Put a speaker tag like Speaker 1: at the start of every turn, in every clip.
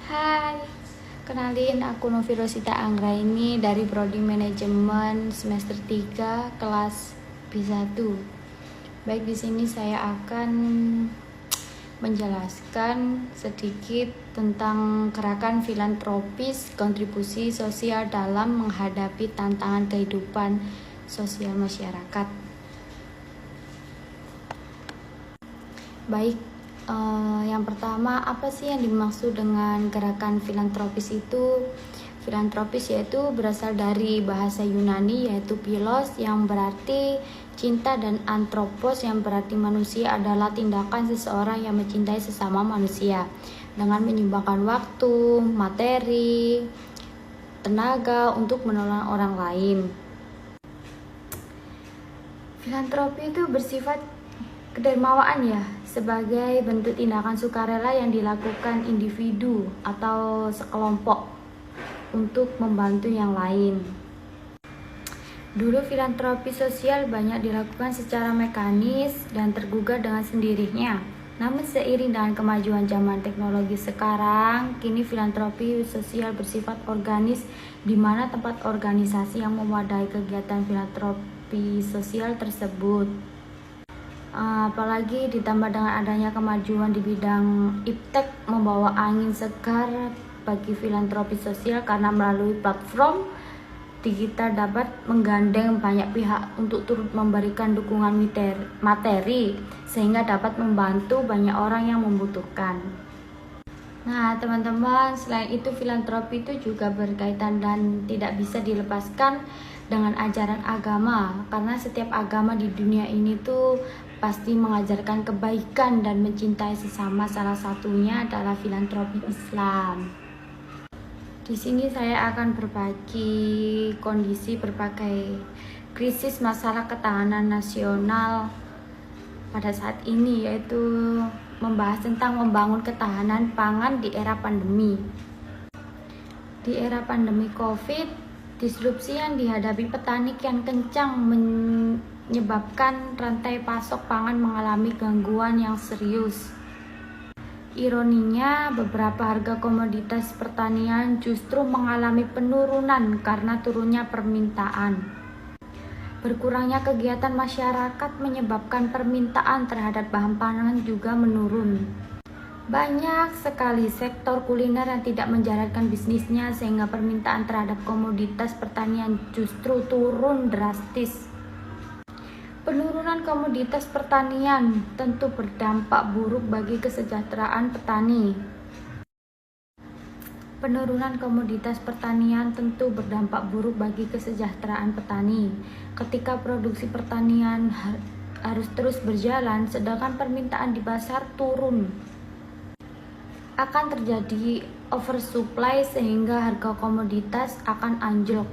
Speaker 1: Hai, kenalin aku Novi Rosita Anggraini dari Prodi Manajemen semester 3 kelas B1. Baik, di sini saya akan menjelaskan sedikit tentang gerakan filantropis kontribusi sosial dalam menghadapi tantangan kehidupan sosial masyarakat. Baik, yang pertama, apa sih yang dimaksud dengan gerakan filantropis itu? Filantropis yaitu berasal dari bahasa Yunani yaitu philos yang berarti cinta dan anthropos yang berarti manusia adalah tindakan seseorang yang mencintai sesama manusia dengan menyumbangkan waktu, materi, tenaga untuk menolong orang lain. Filantropi itu bersifat kedermawaan ya, sebagai bentuk tindakan sukarela yang dilakukan individu atau sekelompok untuk membantu yang lain. Dulu filantropi sosial banyak dilakukan secara mekanis dan tergugah dengan sendirinya. Namun seiring dengan kemajuan zaman teknologi sekarang, kini filantropi sosial bersifat organis, di mana tempat organisasi yang mewadai kegiatan filantropi sosial tersebut. Apalagi ditambah dengan adanya kemajuan di bidang iptek membawa angin segar bagi filantropi sosial, karena melalui platform kita dapat menggandeng banyak pihak untuk turut memberikan dukungan materi sehingga dapat membantu banyak orang yang membutuhkan. Nah teman-teman, selain itu filantropi itu juga berkaitan dan tidak bisa dilepaskan dengan ajaran agama, karena setiap agama di dunia ini tuh pasti mengajarkan kebaikan dan mencintai sesama. Salah satunya adalah filantropi Islam. Di sini saya akan berbagi kondisi berbagai krisis masalah ketahanan nasional pada saat ini, yaitu membahas tentang membangun ketahanan pangan di era pandemi. Di era pandemi COVID, disrupsi yang dihadapi petani kian kencang menyebabkan rantai pasok pangan mengalami gangguan yang serius. Ironinya, beberapa harga komoditas pertanian justru mengalami penurunan karena turunnya permintaan. Berkurangnya kegiatan masyarakat menyebabkan permintaan terhadap bahan pangan juga menurun. Banyak sekali sektor kuliner yang tidak menjalankan bisnisnya sehingga permintaan terhadap komoditas pertanian justru turun drastis. Penurunan komoditas pertanian tentu berdampak buruk bagi kesejahteraan petani. Penurunan komoditas pertanian tentu berdampak buruk bagi kesejahteraan petani. Ketika produksi pertanian harus terus berjalan, sedangkan permintaan di pasar turun, akan terjadi oversupply sehingga harga komoditas akan anjlok.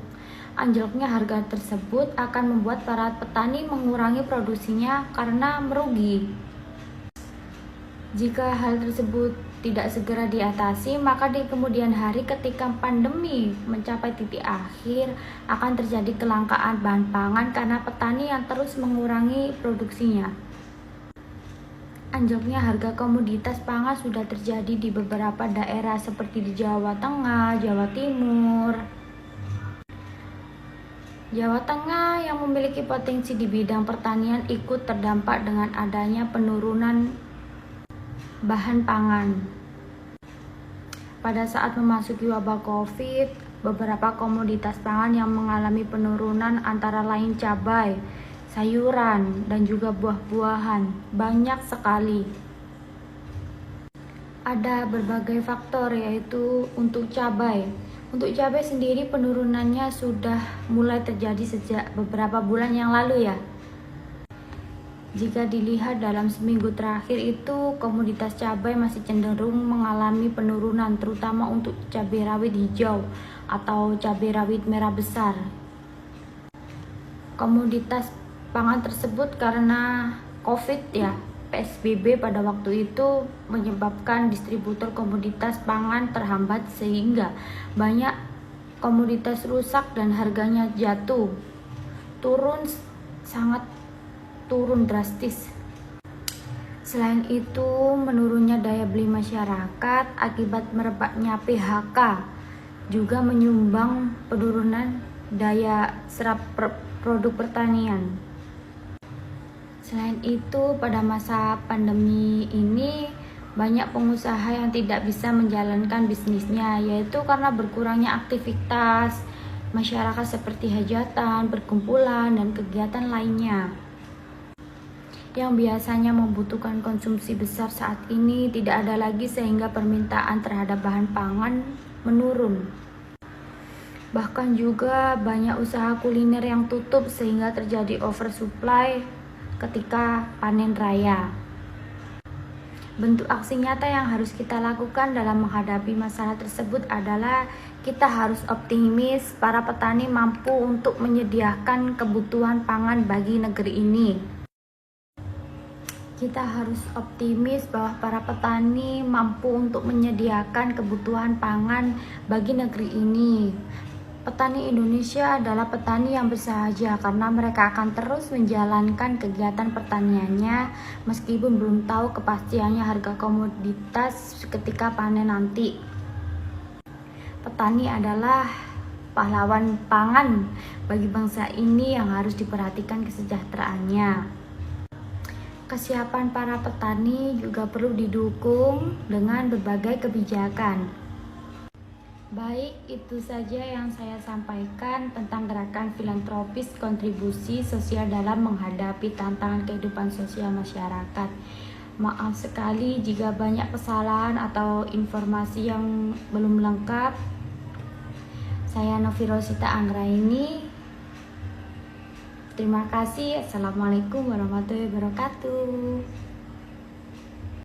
Speaker 1: Anjloknya harga tersebut akan membuat para petani mengurangi produksinya karena merugi. Jika hal tersebut tidak segera diatasi, maka di kemudian hari ketika pandemi mencapai titik akhir, akan terjadi kelangkaan bahan pangan karena petani yang terus mengurangi produksinya. Anjloknya harga komoditas pangan sudah terjadi di beberapa daerah seperti di Jawa Tengah, Jawa Timur. Jawa Tengah yang memiliki potensi di bidang pertanian ikut terdampak dengan adanya penurunan bahan pangan. Pada saat memasuki wabah COVID, beberapa komoditas pangan yang mengalami penurunan antara lain cabai, sayuran, dan juga buah-buahan banyak sekali. Ada berbagai faktor, yaitu untuk cabai. Untuk cabai sendiri penurunannya sudah mulai terjadi sejak beberapa bulan yang lalu ya. Jika dilihat dalam seminggu terakhir itu, komoditas cabai masih cenderung mengalami penurunan, terutama untuk cabai rawit hijau atau cabai rawit merah besar. Komoditas pangan tersebut karena COVID ya, PSBB pada waktu itu menyebabkan distributor komoditas pangan terhambat sehingga banyak komoditas rusak dan harganya jatuh, turun drastis. Selain itu, menurunnya daya beli masyarakat akibat merebaknya PHK juga menyumbang penurunan daya serap produk pertanian. Selain itu, pada masa pandemi ini banyak pengusaha yang tidak bisa menjalankan bisnisnya, yaitu karena berkurangnya aktivitas masyarakat seperti hajatan, perkumpulan, dan kegiatan lainnya yang biasanya membutuhkan konsumsi besar saat ini tidak ada lagi, sehingga permintaan terhadap bahan pangan menurun. Bahkan juga banyak usaha kuliner yang tutup sehingga terjadi oversupply ketika panen raya. Bentuk aksi nyata yang harus kita lakukan dalam menghadapi masalah tersebut adalah kita harus optimis para petani mampu untuk menyediakan kebutuhan pangan bagi negeri ini. Kita harus optimis bahwa para petani mampu untuk menyediakan kebutuhan pangan bagi negeri ini. Petani Indonesia adalah petani yang bersahaja karena mereka akan terus menjalankan kegiatan pertaniannya meskipun belum tahu kepastiannya harga komoditas ketika panen nanti. Petani adalah pahlawan pangan bagi bangsa ini yang harus diperhatikan kesejahteraannya. Kesiapan para petani juga perlu didukung dengan berbagai kebijakan. Baik, itu saja yang saya sampaikan tentang gerakan filantropis kontribusi sosial dalam menghadapi tantangan kehidupan sosial masyarakat. Maaf sekali jika banyak kesalahan atau informasi yang belum lengkap. Saya Novi Rosita Anggraini. Terima kasih. Assalamualaikum warahmatullahi wabarakatuh.